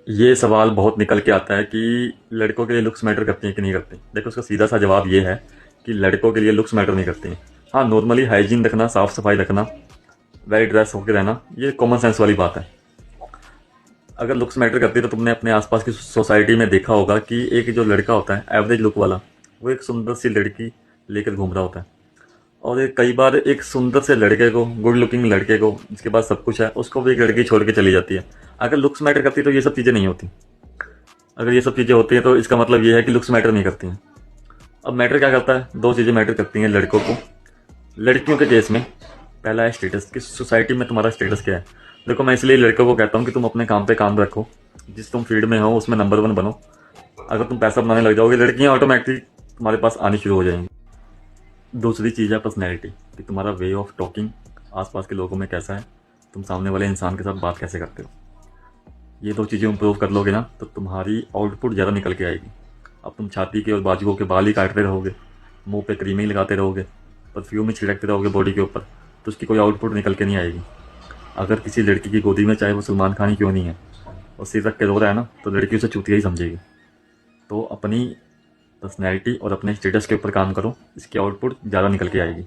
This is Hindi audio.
ये सवाल बहुत निकल के आता है कि लड़कों के लिए लुक्स मैटर करती हैं कि नहीं करती। देखो, उसका सीधा सा जवाब ये है कि लड़कों के लिए लुक्स मैटर नहीं करती हैं। हाँ, नॉर्मली हाइजीन रखना, साफ सफाई रखना, वेल ड्रेस होकर रहना, ये कॉमन सेंस वाली बात है। अगर लुक्स मैटर करती है तो तुमने अपने आसपास की सोसाइटी में देखा होगा कि एक जो लड़का होता है एवरेज लुक वाला, वो एक सुंदर सी लड़की लेकर घूम रहा होता है। और कई बार एक सुंदर से लड़के को, गुड लुकिंग लड़के को, जिसके पास सब कुछ है, उसको भी एक लड़की छोड़ के चली जाती है। अगर लुक्स मैटर करती तो ये सब चीज़ें नहीं होती। अगर ये सब चीज़ें होती हैं तो इसका मतलब ये है कि लुक्स मैटर नहीं करती हैं। अब मैटर क्या करता है? दो चीज़ें मैटर करती हैं लड़कों को। लड़कियों के केस में पहला है स्टेटस, कि सोसाइटी में तुम्हारा स्टेटस क्या है। देखो, मैं इसलिए लड़कों को कहता हूँ कि तुम अपने काम पे काम रखो, जिस तुम फील्ड में हो उसमें नंबर वन बनो। अगर तुम पैसा बनाने लग जाओगे, लड़कियाँ ऑटोमेटिकली तुम्हारे पास आनी शुरू हो जाएंगी। दूसरी चीज़ है पर्सनैलिटी, कि तुम्हारा वे ऑफ टॉकिंग आसपास के लोगों में कैसा है, तुम सामने वाले इंसान के साथ बात कैसे करते हो। ये दो चीज़ें इम्प्रूव कर लोगे ना तो तुम्हारी आउटपुट ज़्यादा निकल के आएगी। अब तुम छाती के और बाजुओं के बाल ही काटते रहोगे, मुंह पे क्रीम ही लगाते रहोगे, परफ्यूम ही छिड़कते रहोगे बॉडी के ऊपर, तो उसकी कोई आउटपुट निकल के नहीं आएगी। अगर किसी लड़की की गोदी में, चाहे वो सलमान खान ही क्यों नहीं है, और सिर रख के रो रहा है ना, तो लड़की उसे चूतिया ही समझेगी। तो अपनी पर्सनैलिटी और अपने स्टेटस के ऊपर काम करो, इसकी आउटपुट ज़्यादा निकल के आएगी।